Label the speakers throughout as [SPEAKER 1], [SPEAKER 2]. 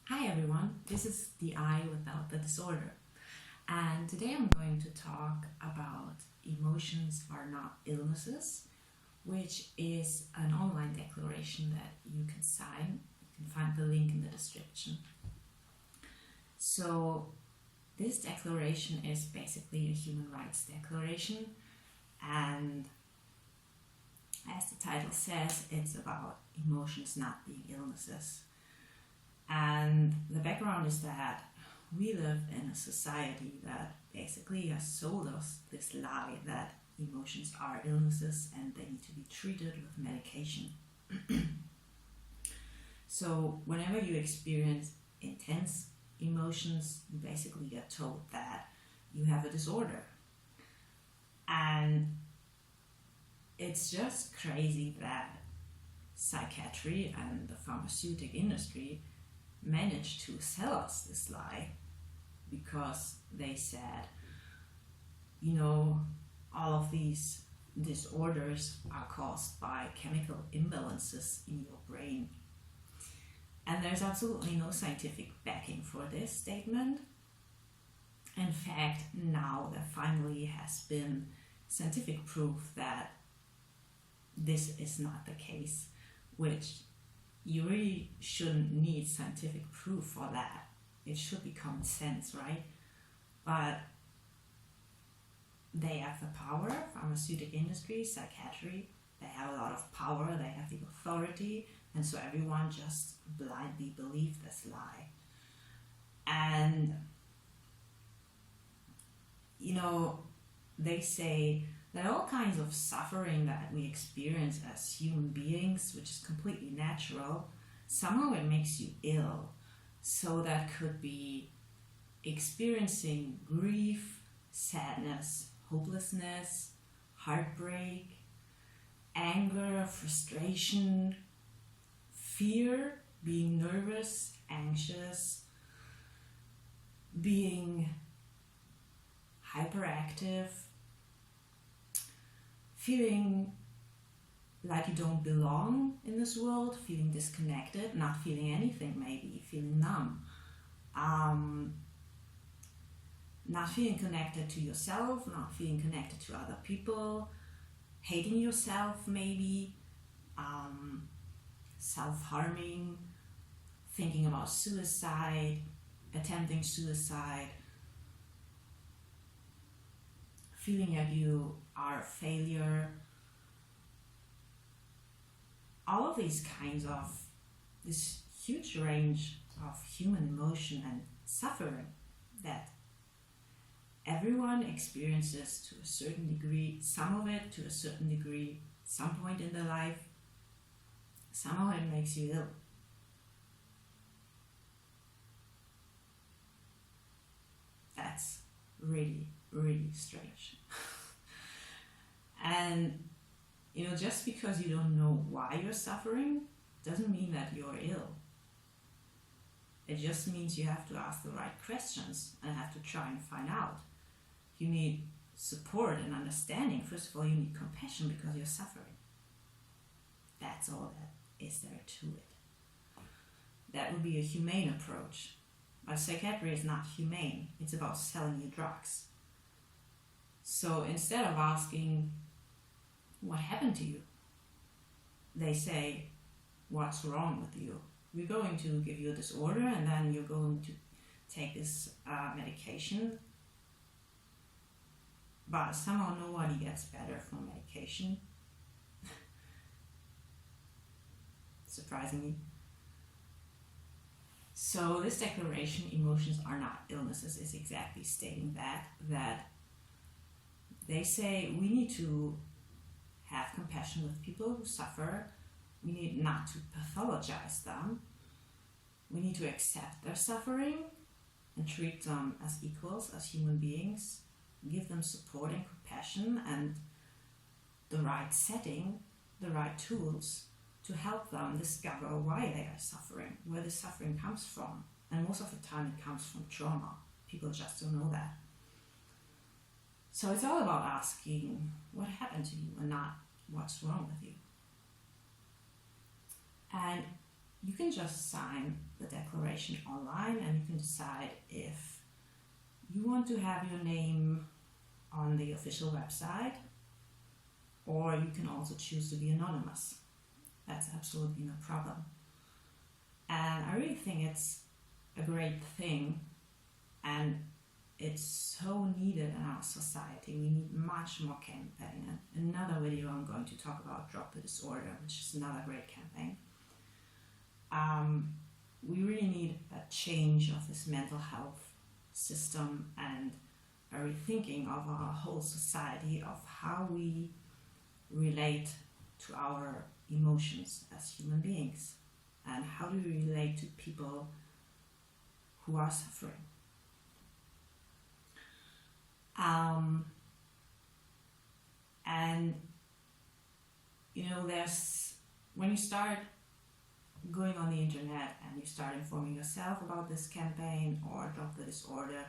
[SPEAKER 1] Hi everyone, this is the I without the disorder, and today I'm going to talk about emotions are not illnesses, which is an online declaration that you can sign. You can find the link in the description. So this declaration is basically a human rights declaration, and as the title says, it's about emotions not being illnesses. And the background is that we live in a society that basically has sold us this lie that emotions are illnesses and they need to be treated with medication. So whenever you experience intense emotions, you basically get told that you have a disorder. And it's just crazy that psychiatry and the pharmaceutical industry managed to sell us this lie, because they said, all of these disorders are caused by chemical imbalances in your brain. And there's absolutely no scientific backing for this statement. In fact, now there finally has been scientific proof that this is not the case, which you really shouldn't need scientific proof for that. It should be common sense, right? But they have the power, pharmaceutical industry, psychiatry, they have a lot of power, they have the authority, and so everyone just blindly believes this lie. And, they say that all kinds of suffering that we experience as human beings, which is completely natural, somehow it makes you ill. So that could be experiencing grief, sadness, hopelessness, heartbreak, anger, frustration, fear, being nervous, anxious, being hyperactive, feeling like you don't belong in this world, feeling disconnected, not feeling anything maybe, feeling numb, not feeling connected to yourself, not feeling connected to other people, hating yourself maybe, self-harming, thinking about suicide, attempting suicide, feeling like you are a failure. All of these kinds of this huge range of human emotion and suffering that everyone experiences to a certain degree, some of it to a certain degree, some point in their life, somehow it makes you ill. That's really, really strange. And just because you don't know why you're suffering doesn't mean that you're ill. It just means you have to ask the right questions and have to try and find out. You need support and understanding. First of all, you need compassion because you're suffering. That's all that is there to it. That would be a humane approach. But psychiatry is not humane. It's about selling you drugs. So instead of asking, what happened to you? They say, what's wrong with you? We're going to give you a disorder and then you're going to take this medication. But somehow nobody gets better from medication. Surprisingly. So this declaration, emotions are not illnesses, is exactly stating that they say we need to have compassion with people who suffer. We need not to pathologize them. We need to accept their suffering and treat them as equals, as human beings. Give them support and compassion and the right setting, the right tools to help them discover why they are suffering, where the suffering comes from. And most of the time it comes from trauma. People just don't know that. So it's all about asking what happened to you and not what's wrong with you. And you can just sign the declaration online, and you can decide if you want to have your name on the official website, or you can also choose to be anonymous. That's absolutely no problem. And I really think it's a great thing, and it's so needed in our society. We need much more campaign. And another video I'm going to talk about Drop the Disorder, which is another great campaign. We really need a change of this mental health system and a rethinking of our whole society, of how we relate to our emotions as human beings, and how do we relate to people who are suffering. And there's, when you start going on the internet and you start informing yourself about this campaign or Drop the Disorder,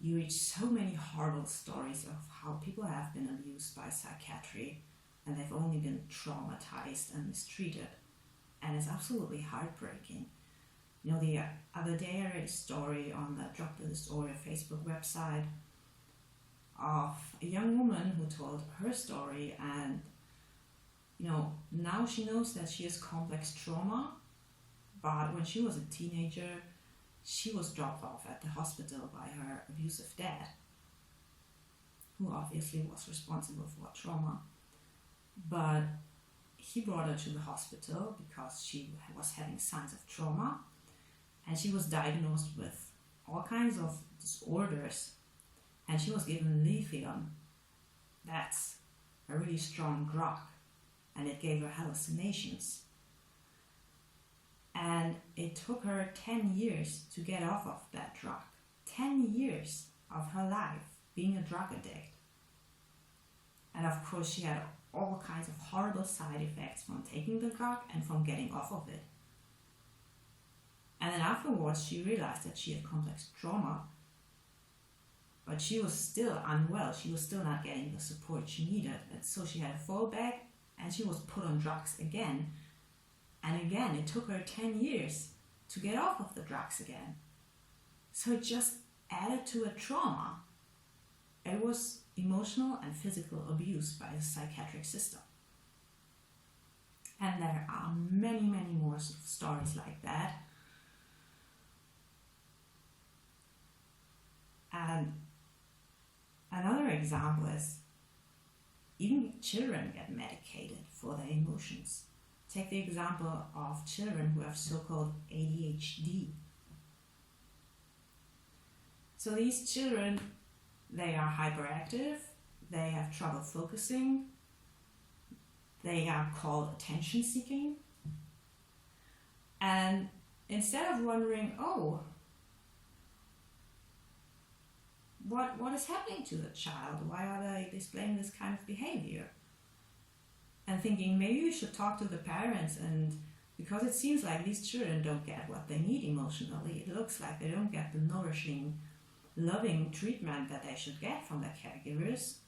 [SPEAKER 1] you reach so many horrible stories of how people have been abused by psychiatry, and they've only been traumatized and mistreated, and it's absolutely heartbreaking. The other day I read a story on the Drop the Disorder Facebook website of a young woman who told her story, and now she knows that she has complex trauma, but when she was a teenager, she was dropped off at the hospital by her abusive dad, who obviously was responsible for trauma. But he brought her to the hospital because she was having signs of trauma, and she was diagnosed with all kinds of disorders, and she was given lithium. That's a really strong drug, and it gave her hallucinations. And it took her 10 years to get off of that drug. 10 years of her life being a drug addict. And of course she had all kinds of horrible side effects from taking the drug and from getting off of it. And then afterwards she realized that she had complex trauma, but she was still unwell. She was still not getting the support she needed. And so she had a fallback, and she was put on drugs again. And again, it took her 10 years to get off of the drugs again. So it just added to a trauma. It was emotional and physical abuse by the psychiatric system. And there are many, many more stories like that. And another example is even children get medicated for their emotions. Take the example of children who have so-called ADHD. So these children, they are hyperactive, they have trouble focusing, they are called attention-seeking. And instead of wondering, what is happening to the child? Why are they displaying this kind of behavior? And thinking maybe we should talk to the parents, and because it seems like these children don't get what they need emotionally. It looks like they don't get the nourishing, loving treatment that they should get from their caregivers.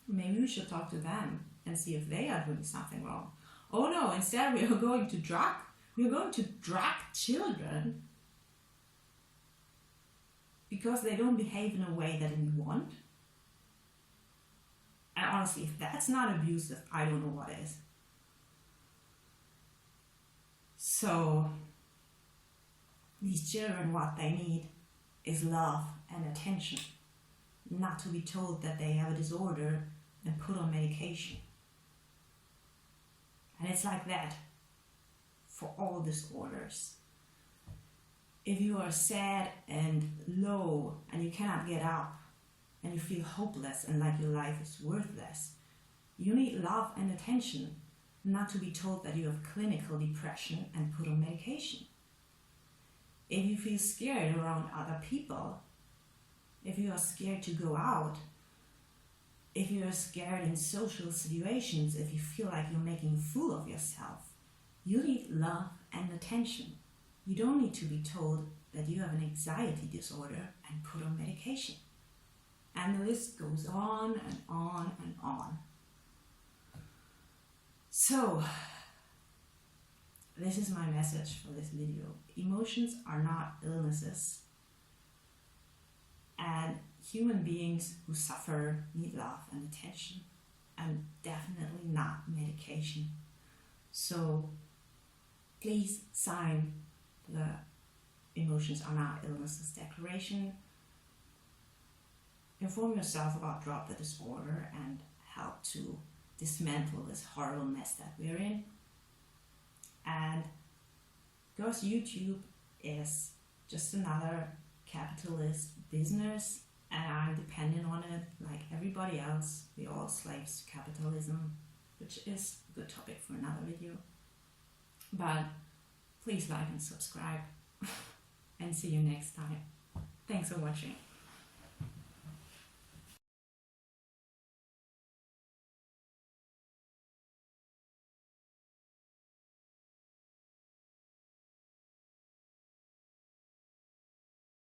[SPEAKER 1] Maybe we should talk to them and see if they are doing something wrong. Oh no, instead we are going to drug children because they don't behave in a way that we want. And honestly, if that's not abusive, I don't know what is. So these children, what they need is love and attention, not to be told that they have a disorder and put on medication. And it's like that for all disorders. If you are sad and low and you cannot get up, and you feel hopeless and like your life is worthless, you need love and attention, not to be told that you have clinical depression and put on medication. If you feel scared around other people, if you are scared to go out, if you are scared in social situations, if you feel like you're making a fool of yourself, you need love and attention. You don't need to be told that you have an anxiety disorder and put on medication. And the list goes on and on and on. So, this is my message for this video. Emotions are not illnesses. And human beings who suffer need love and attention, and definitely not medication. So please sign the Emotions Are Not Illnesses Declaration. Inform yourself about drop the disorder and help to dismantle this horrible mess that we're in. And because YouTube is just another capitalist business and I'm dependent on it like everybody else, we're all slaves to capitalism, which is a good topic for another video. But please like and subscribe and see you next time. Thanks for watching.